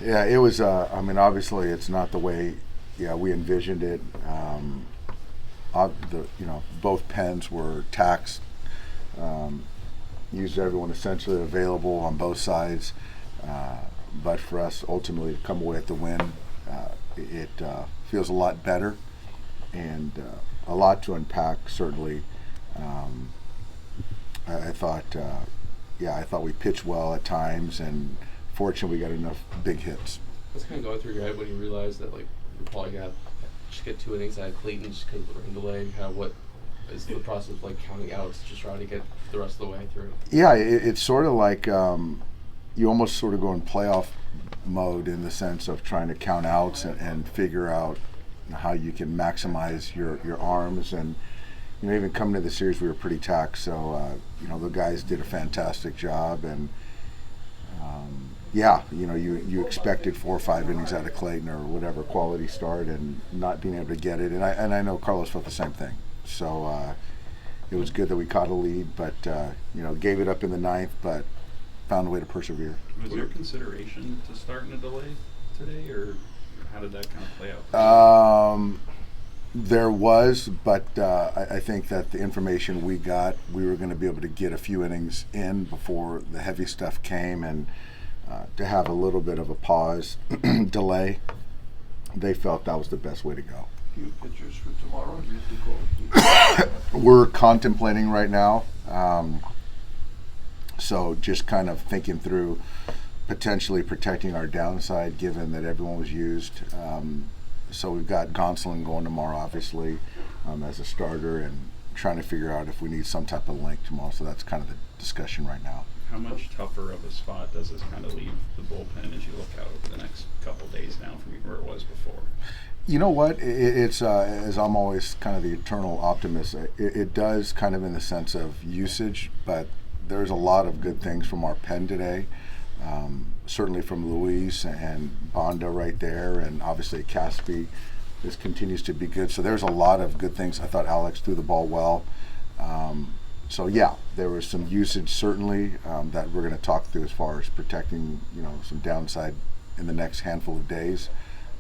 Yeah, it was. I mean, obviously, it's not the way we envisioned it. Both pens were taxed. Used everyone essentially available on both sides, but for us ultimately to come away with the win, it feels a lot better and a lot to unpack. Certainly, I thought, I thought we pitched well at times, and fortunately, we got enough big hits. What's kind of going through your head when you realize that you're probably gonna just get 2 innings out of Clayton just because of the rain delay? What is the process of counting outs, just trying to get the rest of the way through? Yeah, it's sort of like you almost sort of go in playoff mode in the sense of trying to count outs and figure out how you can maximize your arms. And even coming to the series, we were pretty taxed, so the guys did a fantastic job. And you expected 4 or 5 innings out of Clayton or whatever quality start, and not being able to get it. And I know Carlos felt the same thing. So it was good that we caught a lead, but gave it up in the 9th, but found a way to persevere. Was there consideration to starting a delay today, or how did that kind of play out? There was, but I think that the information we got, we were going to be able to get a few innings in before the heavy stuff came, and to have a little bit of a pause delay, they felt that was the best way to go. Few pitchers for tomorrow. Do you think we're contemplating right now, so just kind of thinking through potentially protecting our downside, given that everyone was used. So we've got Gonsolin going tomorrow, obviously, as a starter, and trying to figure out if we need some type of link tomorrow. So that's kind of the discussion right now. How much tougher of a spot does this kind of leave the bullpen as you look out over the next couple of days now from where it was before? You know what? It's as I'm always kind of the eternal optimist. It does kind of in the sense of usage, but there's a lot of good things from our pen today. Certainly from Luis and Banda right there, and obviously Caspi. This continues to be good. So there's a lot of good things. I thought Alex threw the ball well. So there was some usage certainly that we're going to talk through as far as protecting, some downside in the next handful of days.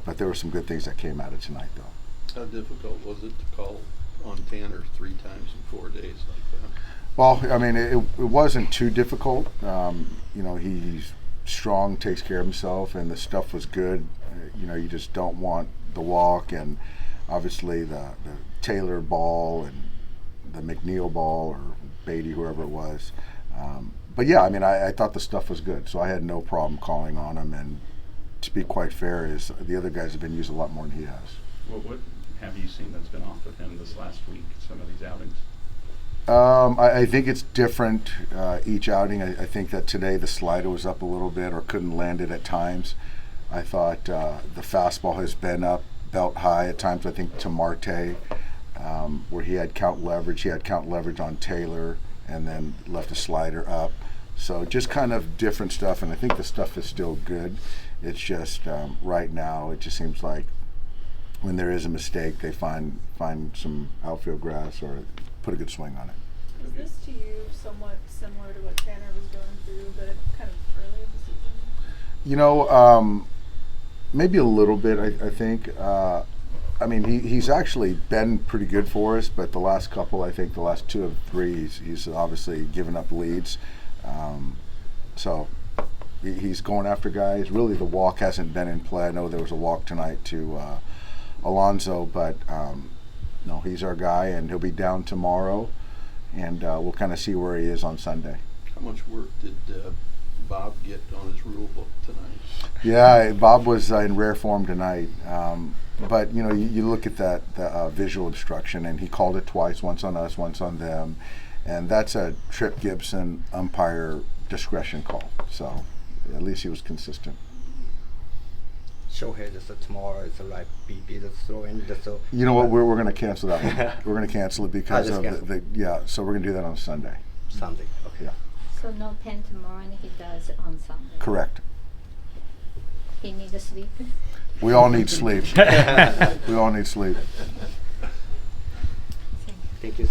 But there were some good things that came out of tonight, though. How difficult was it to call on Tanner 3 times in 4 days like that? Well, I mean, it wasn't too difficult. He's strong, takes care of himself, and the stuff was good. You just don't want the walk, and obviously the Taylor ball and the McNeil ball or Beatty, whoever it was. But I thought the stuff was good, so I had no problem calling on him. And to be quite fair, is the other guys have been used a lot more than he has. What have you seen that's been off of him this last week, some of these outings? I think it's different each outing. I think that today the slider was up a little bit or couldn't land it at times. I thought the fastball has been up belt high at times. I think to Marte, where he had count leverage on Taylor and then left a slider up. So just kind of different stuff, and I think the stuff is still good. It's just right now it just seems like when there is a mistake, they find some outfield grass or put a good swing on it. Is this to you somewhat similar to what Tanner was going through, but kind of early in the season? Maybe a little bit, I think. He's actually been pretty good for us, but the last couple, I think the last 2 of 3, he's obviously given up leads. So he's going after guys. Really, the walk hasn't been in play. I know there was a walk tonight to Alonso, but no, he's our guy, and he'll be down tomorrow, and we'll kind of see where he is on Sunday. How much work did Bob get on his rule book tonight? Yeah, Bob was in rare form tonight. But, you look at the visual instruction, and he called it twice, once on us, once on them. And that's a Tripp Gibson umpire discretion call. So at least he was consistent. Shohei, just tomorrow is like BB the throw in the throw. You know what? We're going to cancel that one. We're going to cancel it because of cancel. So we're going to do that on Sunday. Sunday, okay. Yeah. So no pen tomorrow, and he does it on Sunday. Correct. He needs sleep. We all need sleep. We all need sleep. Thank you.